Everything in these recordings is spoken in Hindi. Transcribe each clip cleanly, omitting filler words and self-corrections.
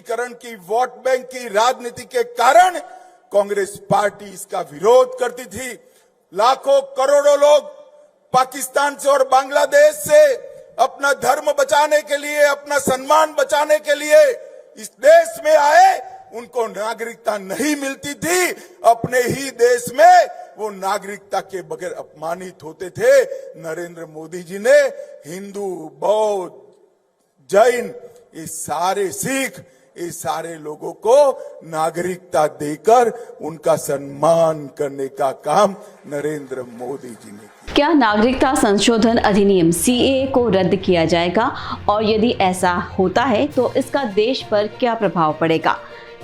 तुष्टीकरण की, वोट बैंक की राजनीति के कारण कांग्रेस पार्टी इसका विरोध करती थी। लाखों करोड़ों लोग पाकिस्तान से और बांग्लादेश से अपना धर्म बचाने के लिए, अपना सम्मान बचाने के लिए इस देश में आए, उनको नागरिकता नहीं मिलती थी। अपने ही देश में वो नागरिकता के बगैर अपमानित होते थे। नरेंद्र मोदी जी ने हिंदू, बौद्ध, जैन, ये सारे सिख, ये सारे लोगों को नागरिकता देकर उनका सम्मान करने का काम नरेंद्र मोदी जी ने किया। क्या नागरिकता संशोधन अधिनियम सीएए को रद्द किया जाएगा, और यदि ऐसा होता है तो इसका देश पर क्या प्रभाव पड़ेगा?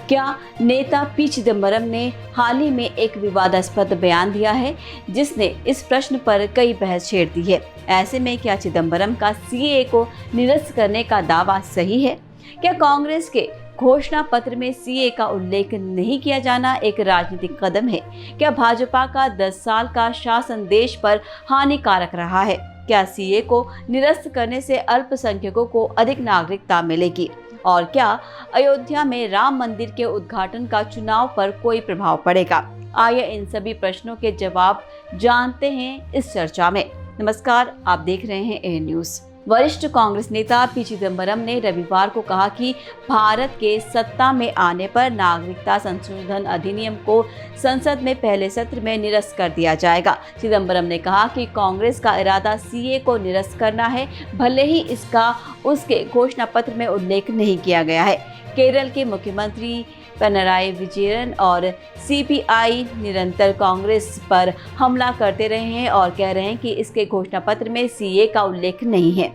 क्या नेता पी चिदम्बरम ने हाल ही में एक विवादास्पद बयान दिया है जिसने इस प्रश्न पर कई बहस छेड़ दी है। ऐसे में क्या चिदम्बरम का सीएए को निरस्त करने का दावा सही है? क्या कांग्रेस के घोषणा पत्र में सीएए का उल्लेख नहीं किया जाना एक राजनीतिक कदम है? क्या भाजपा का 10 साल का शासन देश पर हानिकारक रहा है? क्या सीएए को निरस्त करने से अल्पसंख्यकों को अधिक नागरिकता मिलेगी? और क्या अयोध्या में राम मंदिर के उद्घाटन का चुनाव पर कोई प्रभाव पड़ेगा? आइए इन सभी प्रश्नों के जवाब जानते हैं इस चर्चा में। नमस्कार, आप देख रहे हैं ए न्यूज़। वरिष्ठ कांग्रेस नेता पी चिदम्बरम ने रविवार को कहा कि भारत के सत्ता में आने पर नागरिकता संशोधन अधिनियम को संसद में पहले सत्र में निरस्त कर दिया जाएगा। चिदम्बरम ने कहा कि कांग्रेस का इरादा सीए को निरस्त करना है, भले ही इसका उसके घोषणा पत्र में उल्लेख नहीं किया गया है। केरल के मुख्यमंत्री पिनराई विजयन और सीपीआई निरंतर कांग्रेस पर हमला करते रहे हैं और कह रहे हैं कि इसके घोषणा पत्र में सीए का उल्लेख नहीं है।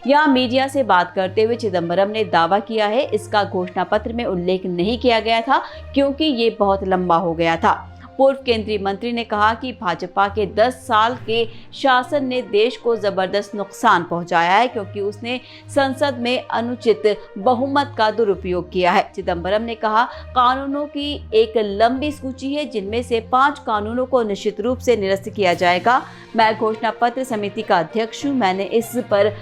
यहाँ मीडिया से बात करते हुए चिदम्बरम ने दावा किया है इसका घोषणा पत्र में उल्लेख नहीं किया गया था क्योंकि ये बहुत लंबा हो गया था। पूर्व केंद्रीय मंत्री ने कहा कि भाजपा के 10 साल के शासन ने देश को जबरदस्त नुकसान पहुंचाया है क्योंकि उसने संसद में अनुचित बहुमत का दुरुपयोग किया है। चिदम्बरम ने कहा, कानूनों की एक लंबी सूची है जिनमें से 5 कानूनों को निश्चित रूप से निरस्त किया जाएगा। मैं घोषणा पत्र समिति का अध्यक्ष हूँ, मैंने इस पर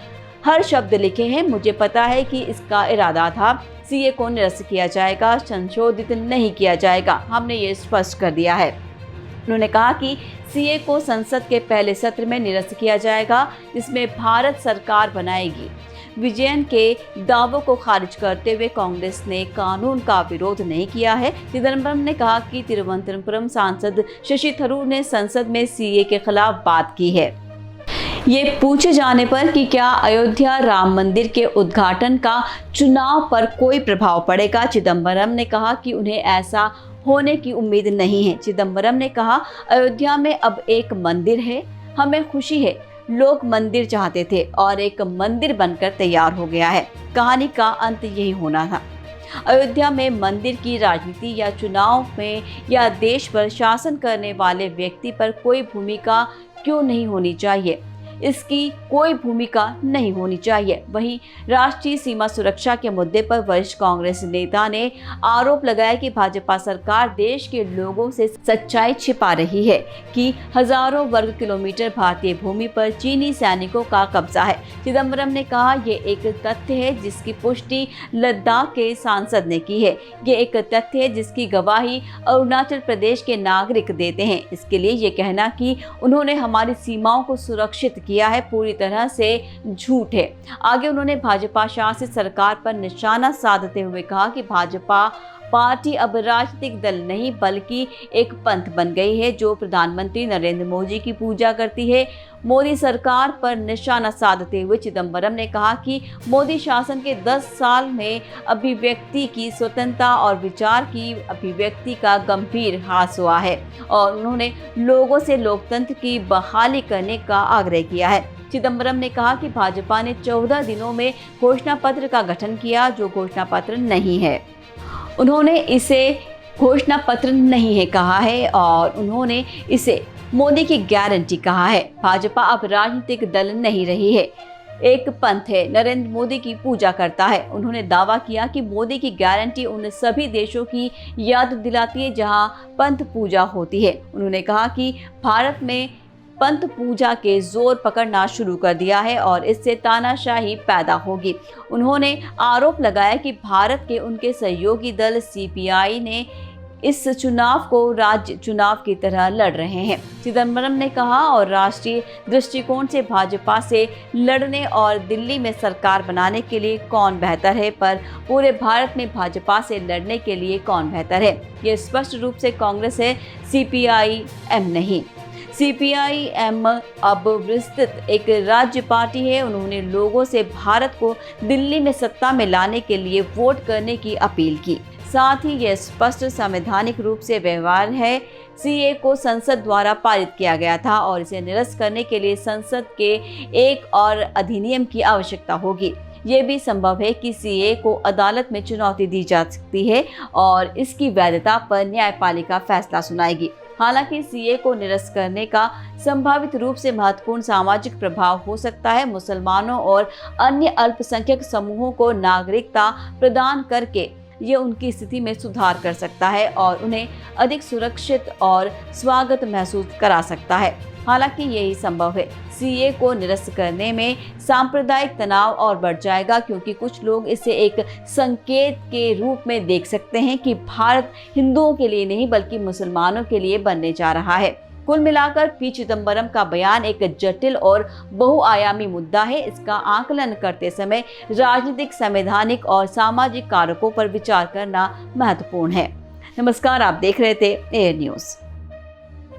हर शब्द लिखे हैं। मुझे पता है कि इसका इरादा था सीए को निरस्त किया जाएगा, संशोधित नहीं किया जाएगा। हमने ये स्पष्ट कर दिया है। उन्होंने कहा कि सीए को संसद के पहले सत्र में निरस्त किया जाएगा जिसमें भारत सरकार बनाएगी। विजयन के दावों को खारिज करते हुए कांग्रेस ने कानून का विरोध नहीं किया है। चिदम्बरम ने कहा कि तिरुवनंतपुरम सांसद शशि थरूर ने संसद में सीए के खिलाफ बात की है। ये पूछे जाने पर कि क्या अयोध्या राम मंदिर के उद्घाटन का चुनाव पर कोई प्रभाव पड़ेगा, चिदम्बरम ने कहा कि उन्हें ऐसा होने की उम्मीद नहीं है। चिदम्बरम ने कहा, अयोध्या में अब एक मंदिर है, हमें खुशी है। लोग मंदिर चाहते थे और एक मंदिर बनकर तैयार हो गया है। कहानी का अंत यही होना था। अयोध्या में मंदिर की राजनीति या चुनाव में या देश पर शासन करने वाले व्यक्ति पर कोई भूमिका क्यों नहीं होनी चाहिए? इसकी कोई भूमिका नहीं होनी चाहिए। वहीं राष्ट्रीय सीमा सुरक्षा के मुद्दे पर वरिष्ठ कांग्रेस नेता ने आरोप लगाया कि भाजपा सरकार देश के लोगों से सच्चाई छिपा रही है कि हजारों वर्ग किलोमीटर भारतीय भूमि पर चीनी सैनिकों का कब्जा है। चिदम्बरम ने कहा, ये एक तथ्य है जिसकी पुष्टि लद्दाख के सांसद ने की है। ये एक तथ्य है जिसकी गवाही अरुणाचल प्रदेश के नागरिक देते हैं। इसके लिए ये कहना कि उन्होंने हमारी सीमाओं को सुरक्षित किया है पूरी तरह से झूठ है। आगे उन्होंने भाजपा शासित सरकार पर निशाना साधते हुए कहा कि भाजपा पार्टी अब राजनीतिक दल नहीं बल्कि एक पंथ बन गई है जो प्रधानमंत्री नरेंद्र मोदी की पूजा करती है। मोदी सरकार पर निशाना साधते हुए चिदम्बरम ने कहा कि मोदी शासन के 10 साल में अभिव्यक्ति की स्वतंत्रता और विचार की अभिव्यक्ति का गंभीर ह्रास हुआ है और उन्होंने लोगों से लोकतंत्र की बहाली करने का आग्रह किया है। चिदम्बरम ने कहा कि भाजपा ने 14 दिनों में घोषणा पत्र का गठन किया जो घोषणा पत्र नहीं है। उन्होंने इसे घोषणा पत्र नहीं है कहा है और उन्होंने इसे मोदी की गारंटी कहा है। भाजपा अब राजनीतिक दल नहीं रही है, एक पंथ है, नरेंद्र मोदी की पूजा करता है। उन्होंने दावा किया कि मोदी की गारंटी उन सभी देशों की याद दिलाती है जहां पंथ पूजा होती है। उन्होंने कहा कि भारत में पंत पूजा के जोर पकड़ना शुरू कर दिया है और इससे तानाशाही पैदा होगी। उन्होंने आरोप लगाया कि भारत के उनके सहयोगी दल सीपीआई ने इस चुनाव को राज्य चुनाव की तरह लड़ रहे हैं। चिदंबरम ने कहा, और राष्ट्रीय दृष्टिकोण से भाजपा से लड़ने और दिल्ली में सरकार बनाने के लिए कौन बेहतर है, पर पूरे भारत में भाजपा से लड़ने के लिए कौन बेहतर है, ये स्पष्ट रूप से कांग्रेस है, सीपीआई-एम नहीं। सीपीआई-एम अब विस्तृत एक राज्य पार्टी है। उन्होंने लोगों से भारत को दिल्ली में सत्ता में लाने के लिए वोट करने की अपील की। साथ ही यह स्पष्ट संवैधानिक रूप से व्यवहार है। सीए को संसद द्वारा पारित किया गया था और इसे निरस्त करने के लिए संसद के एक और अधिनियम की आवश्यकता होगी। ये भी संभव है कि सीए को अदालत में चुनौती दी जा सकती है और इसकी वैधता पर न्यायपालिका फैसला सुनाएगी। हालांकि सीए को निरस्त करने का संभावित रूप से महत्वपूर्ण सामाजिक प्रभाव हो सकता है। मुसलमानों और अन्य अल्पसंख्यक समूहों को नागरिकता प्रदान करके ये उनकी स्थिति में सुधार कर सकता है और उन्हें अधिक सुरक्षित और स्वागत महसूस करा सकता है। हालांकि यही संभव है। सीए को निरस्त करने में सांप्रदायिक तनाव और बढ़ जाएगा, क्योंकि कुछ लोग इसे एक संकेत के रूप में देख सकते हैं कि भारत हिंदुओं के लिए नहीं बल्कि मुसलमानों के लिए बनने जा रहा है। कुल मिलाकर पी चिदंबरम का बयान एक जटिल और बहुआयामी मुद्दा है। इसका आकलन करते समय राजनीतिक, संवैधानिक और सामाजिक कारकों पर विचार करना महत्वपूर्ण है। नमस्कार, आप देख रहे थे एयर न्यूज़।